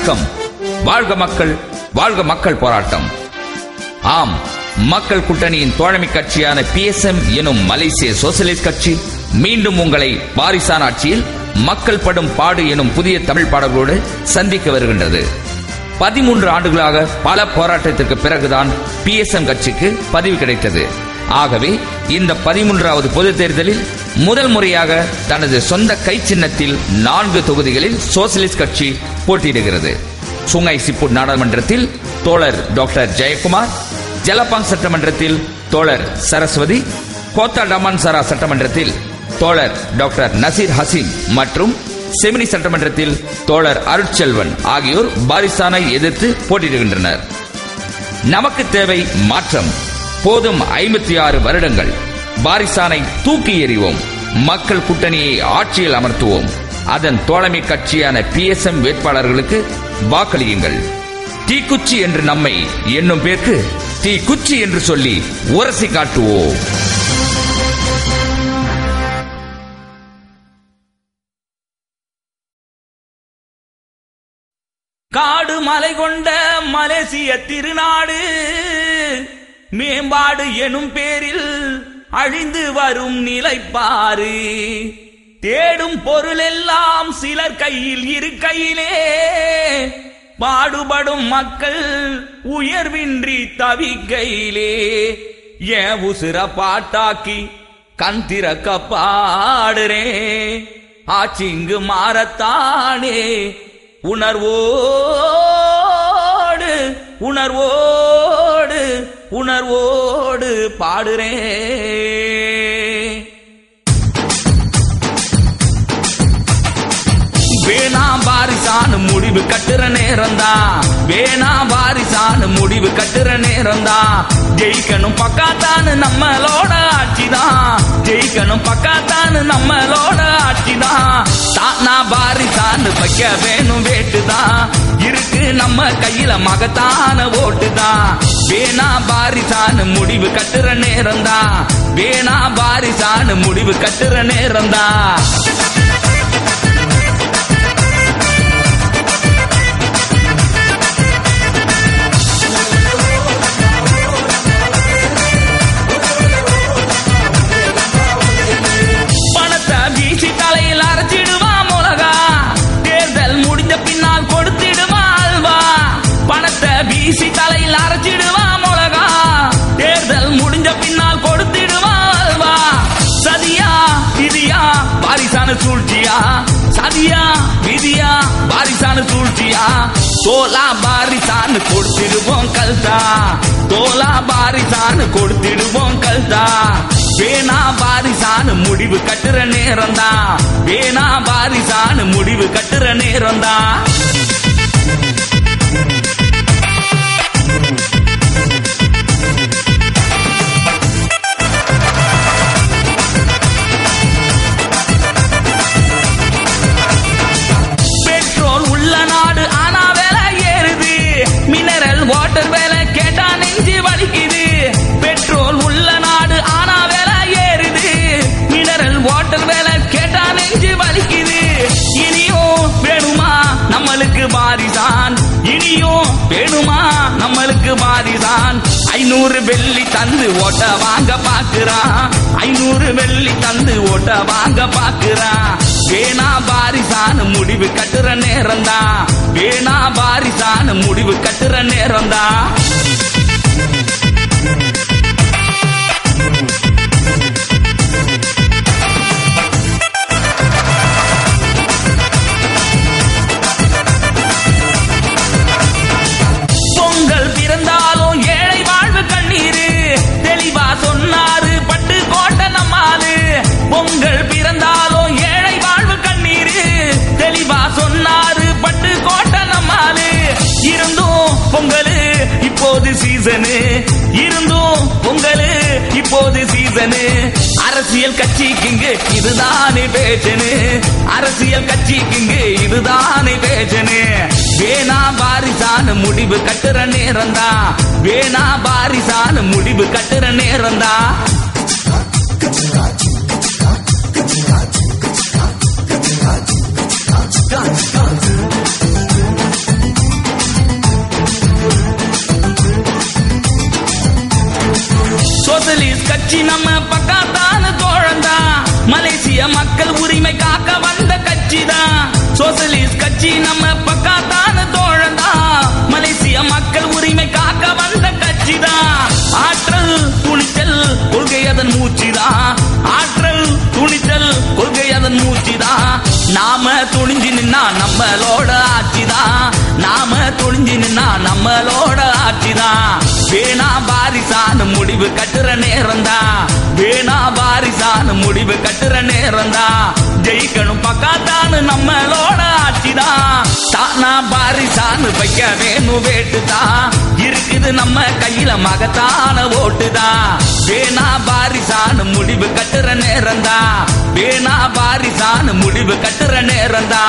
வணக்கம். வாழ்க மக்கள், வாழ்க மக்கள் போராட்டம். ஆம், மக்கள் கூட்டணியின் தோழமை கட்சியான PSM எனும் மலேசிய சோசியலிஸ்ட் கட்சி மீண்டும் உங்களை வாரிசான ஆட்சியில் மக்கள் படும் பாடு எனும் புதிய தமிழ் பாடல்களோடு சந்திக்க வருகின்றது. 13 ஆண்டுகளாக பல போராட்டத்திற்கு பிறகுதான் PSM கட்சிக்கு பதிவு கிடைத்தது. ஆகவே இந்த 13வது பொது தேர்தலில் முதல் முறையாக தனது சொந்த கை சின்னத்தில் 4 தொகுதிகளில் சோசியலிஸ்ட் கட்சி போட்டியிடுகிறது. சுங்கை சிப்புட் நாடாளுமன்றத்தில் தோழர் டாக்டர் ஜெயக்குமார், ஜலபாங் சட்டமன்றத்தில் தோழர் சரஸ்வதி, கோத்தா டமான்சரா சட்டமன்றத்தில் தோழர் டாக்டர் நசீர் ஹசீன் மற்றும் செமினி சட்டமன்றத்தில் தோழர் அருட்செல்வன் ஆகியோர் பாரிசானை எதிர்த்து போட்டியிடுகின்றனர். நமக்கு தேவை மாற்றம். போதும் 56 வருடங்கள். பாரிசானை தூக்கி எறிவோம். மக்கள் கூட்டணியை ஆட்சியில் அமர்த்துவோம். அதன் தோழமை கட்சியான PSM வேட்பாளர்களுக்கு வாக்களியுங்கள். தீக்குச்சி என்று நம்மை என்னும் பேருக்கு தீக்குச்சி என்று சொல்லி உரசி காட்டுவோம். காடு மலை கொண்ட மலேசிய திருநாடு மேம்பாடு எனும் பேரில் அழிந்து வரும் நிலைப்பாரு. தேடும் பொருள் எல்லாம் சிலர் கையில் இருக்கையிலே பாடுபடும் மக்கள் உயர்வின்றி தவிக்கையிலே ஏன் உசுர பாட்டாக்கி கண் திறக்க பாடுறே. ஆட்சி இங்கு மாறத்தானே உணர்வோடு உணர்வோடு உணர்வோடு பாடுறேன். வேணா வாரிசான முடிவு கட்டுற நேரம்தான், வேணா வாரிசான முடிவு கட்டுற நேரம்தான். ஜெயிக்கணும் பக்காத்தானு நம்மளோட ஆட்சிதான், ஜெயிக்கணும் பக்காத்தானு நம்மளோட ஆட்சிதான். தானா வாரிசான்னு வைக்க வேணும் வேட்டுதான், இருக்கு நம்ம கையில மகத்தான ஓட்டுதான். வேணா வாரிசானு முடிவு கட்டுற நேரம்தான், வேணா வாரிசானு முடிவு கட்டுற நேரம்தான். வீசி தலையில் அரைச்சிடுவா மொளகா, தேர்தல் முடிஞ்ச பின்னால் கொடுத்திடுவாள்வா. சதியா விதியா வாரிசான சூழ்ச்சியா, சதியா விதியா வாரிசான சூழ்ச்சியா. தோலா வாரிசான்னு கொடுத்திடுவோம் கல்தா, தோலா வாரிசான்னு கொடுத்திடுவோம் கல்தா. வேணா வாரிசானு முடிவு கட்டுற நேரம்தான், வேணா வாரிசானு முடிவு கட்டுற நேரம்தான். வாட்டர் வேலை கேட்டா நெஞ்சு வலிக்குது. பெட்ரோல் உள்ள நாடு ஆனா வேலை ஏறுது. மினரல் வாட்டர் வேலை கேட்டா நெஞ்சு வலிக்குது. இனியும் வேணுமா நம்மளுக்கு வாரிசான், இனியும் வேணுமா நம்மளுக்கு வாரிசான். 500 வெள்ளி தந்து ஓட்ட வாங்க பாக்குறான், 500 வெள்ளி தந்து ஓட்ட வாங்க பாக்குறான். வேணா வாரிசானு முடிவு கட்டுற நேரம்தான், வேணா வாரிசானு முடிவு கட்டுற நேரம்தான். பொங்கல் பிறந்தாலும் ஏழை வாழ்வு கண்ணீரு, தெளிவா சொன்னாரு பட்டு கோட்டை நம்மாலு. பொங்கல் பிறந்தாலும் ஏழை வாழ்வு கண்ணீரு, தெளிவா சொன்னாரு பட்டு கோட்டை நம்மாலு. இருந்தும் பொங்கலு இப்போது சீசனு, இருந்தும் பொங்கலு இப்போது சீசனு. அரசியல் கட்சிக்குங்க இதுதானே பேச்சனு, அரசியல் கட்சிக்குங்க இதுதானே பேச்சனு. வேணா வாரிசானு முடிவு கட்டுற நேரம்தான், வேணா வாரிசானு முடிவு கட்டுற நேரம்தான். சோசலிஸ்ட் கட்சி நம்ம பக்காத்தான தோழந்தா, மலேசிய மக்கள் உரிமை காக்க வந்த கட்சிதான். சோசலிஸ்ட் கட்சி நம்ம பக்காத்தான தோழந்தா, மலேசிய மக்கள் உரிமை காக்க வந்த கட்சிதான். ஆற்றல் துணிச்சல் கொள்கை அதன் மூச்சுதான், ஆற்றல் துணிச்சல் கொள்கை அதன் மூச்சுதான். நாம துணிஞ்சு நின்னா நம்மளோட ஆட்சிதான், நாம துணிஞ்சு நின்னா நம்மளோட ஆட்சிதான். வேணா வாரிசான முடிவு கட்டுற நேரந்தா, வேணா வாரிசான முடிவு கட்டுற நேரந்தா. ஜெயிக்கணும் பக்காத்தானு நம்மளோட ஆட்சிதான். தானா வாரிசானு வைக்க வேணும் வேட்டுதான், இருக்குது நம்ம கையில மகத்தான ஓட்டுதான். வேணா வாரிசானு முடிவு கட்டுற நேரந்தா, வேணா வாரிசானு முடிவு கட்டுற நேரந்தா.